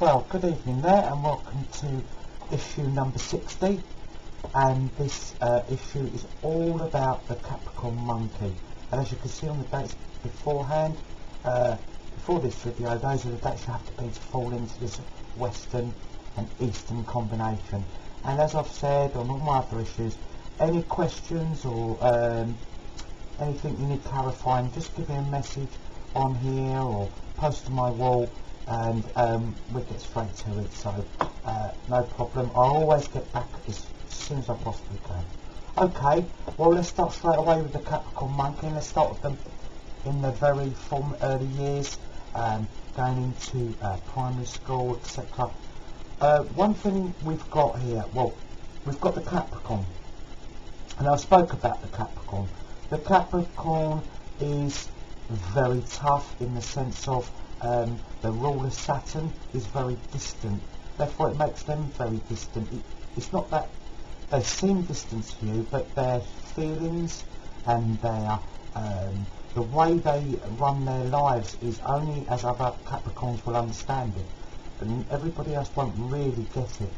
Well, good evening there, and welcome to issue number 60. And this issue is all about the Capricorn monkey. And as you can see on the dates beforehand, before this video, those are the dates you have to be to fall into this Western and Eastern combination. And as I've said on all my other issues, any questions or anything you need clarifying, just give me a message on here or post to my wall, and we get straight to it. So no problem, I'll always get back as soon as I possibly can. Okay, well, let's start straight away with the Capricorn monkey, and let's start with them in the very early years, going into primary school, etc. One thing we've got here, well, we've got the Capricorn, and I spoke about the Capricorn. The Capricorn is very tough in the sense of the ruler Saturn is very distant, therefore it makes them very distant. It's not that they seem distant to you, but their feelings and their the way they run their lives is only as other Capricorns will understand it, and everybody else won't really get it.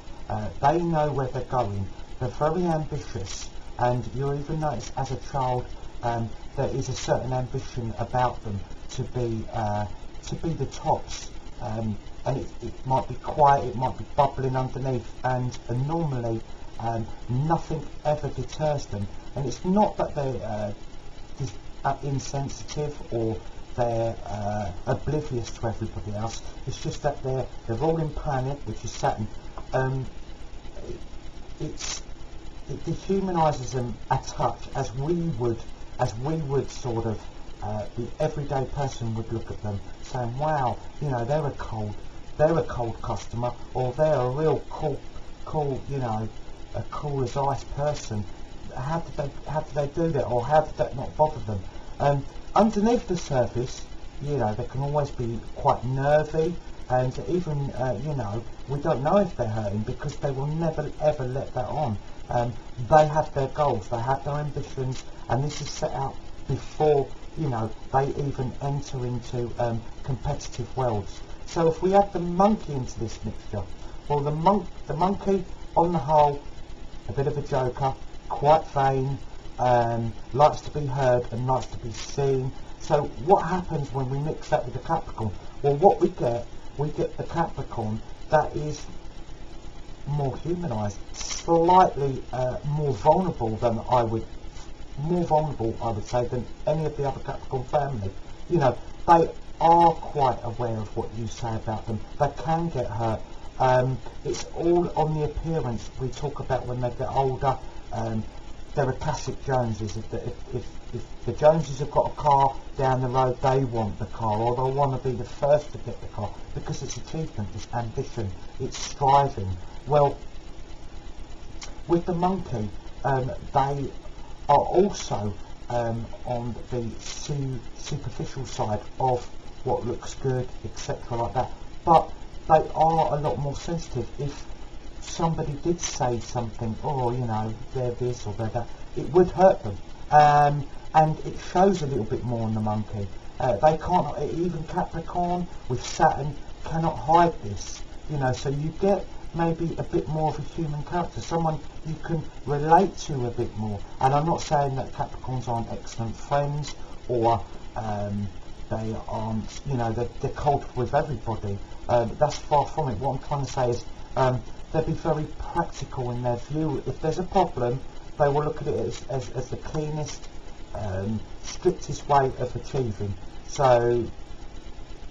They know where they're going, they're very ambitious, and you'll even notice as a child there is a certain ambition about them to be the tops, and it might be quiet, it might be bubbling underneath, and normally nothing ever deters them. And it's not that they're insensitive or they're oblivious to everybody else, it's just that their ruling planet, which is Saturn, it dehumanises them a touch, as we would sort of, the everyday person would look at them saying, wow, you know, they're a cold customer, or they're a real cool, you know, a cool as ice person. How did they do that, or how did that not bother them? Underneath the surface, you know, they can always be quite nervy, and even you know, we don't know if they're hurting because they will never ever let that on. They have their goals, they have their ambitions, and this is set out before, you know, they even enter into competitive worlds. So if we add the monkey into this mixture, well, the monkey on the whole, a bit of a joker, quite vain, likes to be heard and likes to be seen. So what happens when we mix that with the Capricorn? Well, what we get the Capricorn that is more humanised, slightly more vulnerable, I would say, than any of the other Capricorn family. You know, they are quite aware of what you say about them. They can get hurt. It's all on the appearance. We talk about when they get older. They're a classic Joneses. If the Joneses have got a car down the road, they want the car, or they'll want to be the first to get the car because it's achievement, it's ambition, it's striving. Well, with the monkey, they are also on the superficial side of what looks good, etc., like that, but they are a lot more sensitive. If somebody did say something, or you know, they're this or they're that, it would hurt them, and it shows a little bit more on the monkey. They can't, even Capricorn with Saturn cannot hide this, you know, so you get maybe a bit more of a human character, someone you can relate to a bit more. And I'm not saying that Capricorns aren't excellent friends, or they aren't, you know, they're cold with everybody. That's far from it. What I'm trying to say is they'll be very practical in their view. If there's a problem, they will look at it as the cleanest, strictest way of achieving. So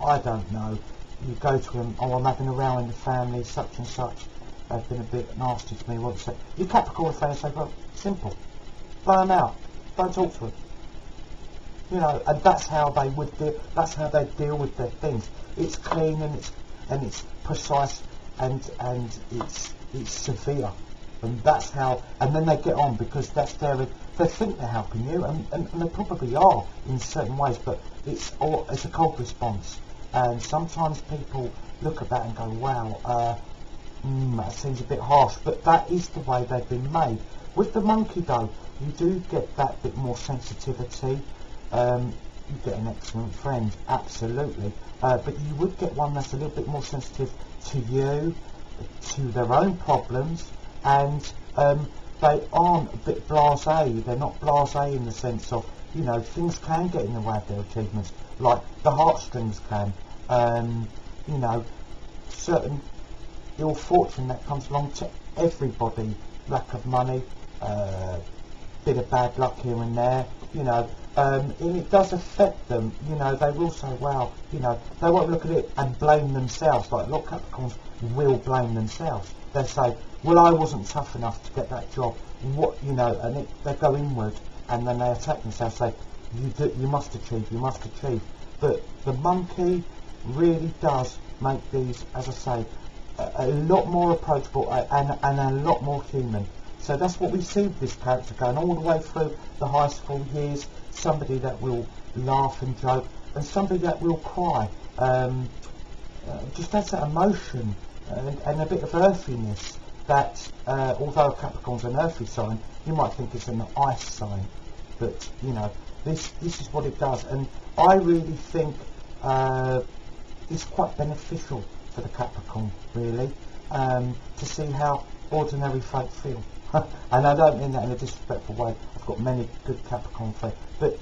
I don't know, you go to them, oh, I'm having a row in the family, such and such, they've been a bit nasty to me, what say? You Capricorn fans say, well, simple, blow them out, don't talk to them. You know, and that's how they would deal. That's how they deal with their things. It's clean and it's precise and it's severe, and that's how. And then they get on because that's they think they're helping you, and they probably are in certain ways. But it's a cold response, and sometimes people look at that and go, wow, that seems a bit harsh. But that is the way they've been made. With the monkey though, you do get that bit more sensitivity. you get an excellent friend, absolutely. But you would get one that's a little bit more sensitive to you, to their own problems, and they aren't a bit blasé. They're not blasé in the sense of, you know, things can get in the way of their achievements, like the heartstrings can. You know, certain ill fortune that comes along to everybody, lack of money, bit of bad luck here and there, you know, and it does affect them. You know, they will say, wow, you know, they won't look at it and blame themselves. Like a lot of Capricorns will blame themselves. They say, well, I wasn't tough enough to get that job, what, you know, and they go inward, and then they attack themselves, say, you must achieve, you must achieve. But the monkey really does make these, as I say, a lot more approachable and a lot more human. So that's what we see with this character, going all the way through the high school years. Somebody that will laugh and joke, and somebody that will cry. Just has that emotion and a bit of earthiness that, although Capricorn's an earthy sign, you might think it's an ice sign. But, you know, this is what it does. And I really think it's quite beneficial for the Capricorn, really, to see how ordinary folk feel. And I don't mean that in a disrespectful way. I've got many good Capricorn friends, but,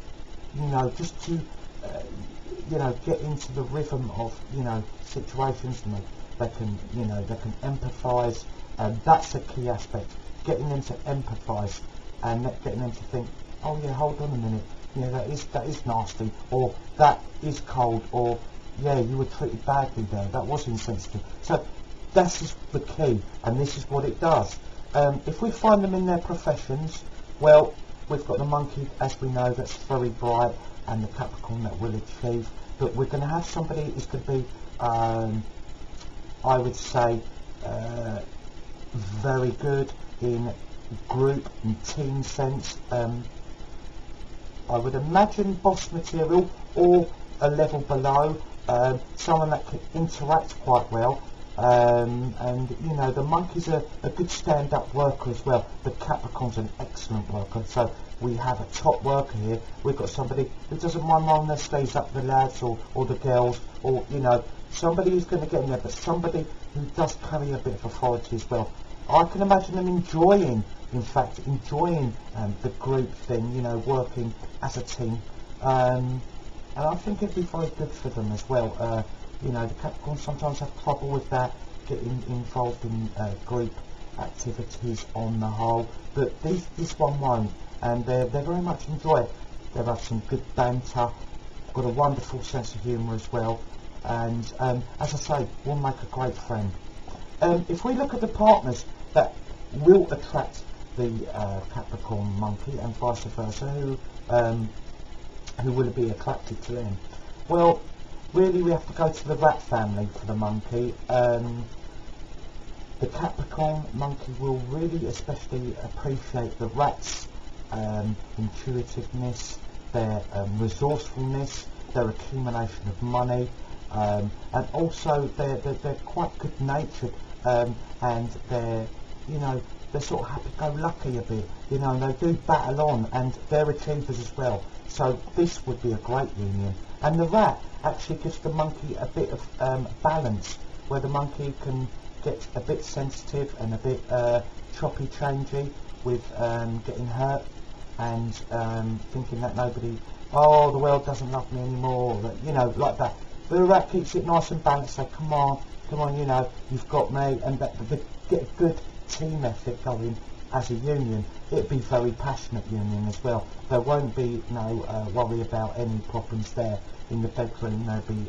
you know, just to you know, get into the rhythm of, you know, situations, and they can, you know, they can empathise, and that's a key aspect. Getting them to empathise and getting them to think, oh yeah, hold on a minute, yeah, that is nasty, or that is cold, or yeah, you were treated badly there, that was insensitive. So this is the key, and this is what it does. If we find them in their professions, well, we've got the monkey, as we know, that's very bright, and the Capricorn that will achieve. But we're going to have somebody who's going to be, I would say, very good in group and team sense. I would imagine boss material, or a level below, someone that can interact quite well. And you know, the monkey's a good stand-up worker as well. The Capricorn's an excellent worker. So we have a top worker here. We've got somebody who doesn't mind rolling their sleeves up, the lads or the girls, or, you know, somebody who's going to get in there, but somebody who does carry a bit of authority as well. I can imagine them enjoying the group thing, you know, working as a team, and I think it'd be very good for them as well. You know, the Capricorns sometimes have trouble with that, getting involved in group activities on the whole, but this one won't, and they very much enjoy it. They've had some good banter, got a wonderful sense of humour as well, and as I say, will make a great friend. If we look at the partners that will attract the Capricorn monkey, and vice versa, who will be attracted to them? Well, really we have to go to the rat family for the monkey. The Capricorn monkey will really especially appreciate the rat's intuitiveness, their resourcefulness, their accumulation of money, and also they're quite good natured, and they're, you know, they're sort of happy-go-lucky a bit, you know, and they do battle on, and they're achievers as well. So this would be a great union. And the rat actually gives the monkey a bit of balance, where the monkey can get a bit sensitive and a bit choppy changey with getting hurt and thinking that nobody, oh, the world doesn't love me anymore, that, you know, like that. But the rat keeps it nice and balanced, say, come on, you know, you've got me, and that they get a good team effort going as a union. It'd be very passionate union as well. There won't be no worry about any problems there in the bedroom. There'll be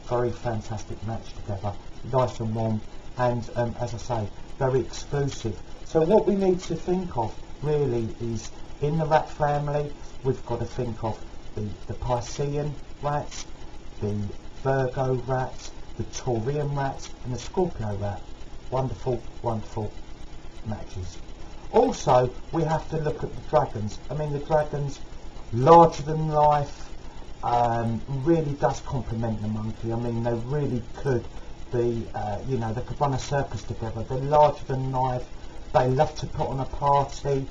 very fantastic match together, nice and warm, and as I say, very exclusive. So what we need to think of really is, in the rat family, we've got to think of the Piscean rats, the Virgo rats, the Taurian rats, and the Scorpio rat. Wonderful, wonderful matches. Also, we have to look at the dragons. I mean, the dragons, larger than life, really does complement the monkey. I mean, they really could be, you know, they could run a circus together. They're larger than life. They love to put on a party.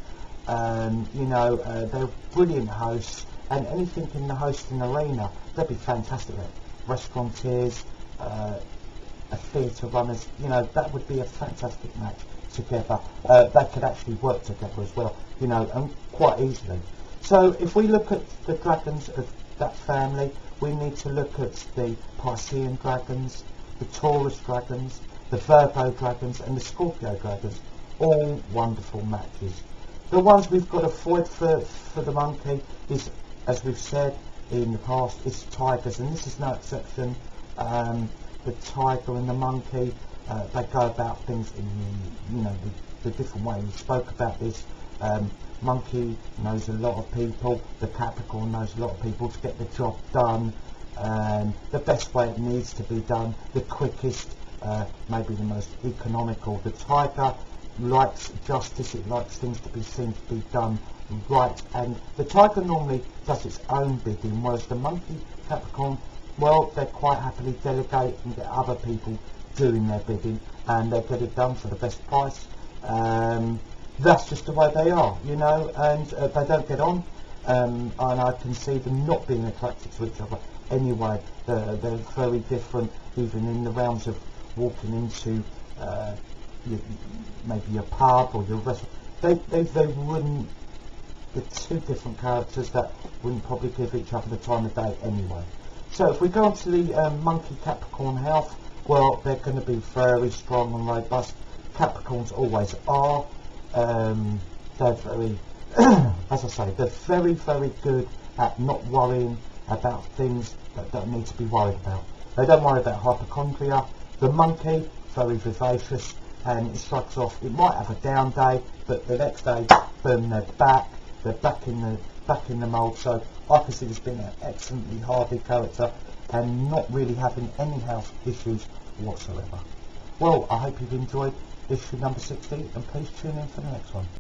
You know, they're brilliant hosts. and anything in the hosting arena, they'd be fantastic at. Restaurateurs, theatre runners, you know, that would be a fantastic match together. They could actually work together as well, you know, and quite easily. So if we look at the dragons of that family, we need to look at the Piscean dragons, the Taurus dragons, the Virgo dragons and the Scorpio dragons. All wonderful matches. The ones we've got to avoid for the monkey is, as we've said in the past, is tigers, and this is no exception. The tiger and the monkey, they go about things in, you know, the different way. We spoke about this. Monkey knows a lot of people, the Capricorn knows a lot of people to get the job done, the best way it needs to be done, the quickest, maybe the most economical. The tiger likes justice, it likes things to be seen to be done right, and the tiger normally does its own bidding, whereas the monkey, Capricorn, well, they quite happily delegate and get other people doing their bidding, and they get it done for the best price. That's just the way they are, you know, and they don't get on, and I can see them not being attracted to each other anyway. They're very different, even in the realms of walking into maybe your pub or your restaurant. They wouldn't, they're two different characters that wouldn't probably give each other the time of day anyway. So if we go on to the monkey Capricorn health, well, they're going to be very strong and robust. Capricorns always are. They're very, as I say, they're very, very good at not worrying about things that don't need to be worried about. They don't worry about hypochondria. The monkey, very vivacious, and it strikes off. It might have a down day, but the next day, boom, they're back. They're back in the mould. So I can see this being an excellently hardy character and not really having any health issues whatsoever. Well, I hope you've enjoyed issue number 60, and please tune in for the next one.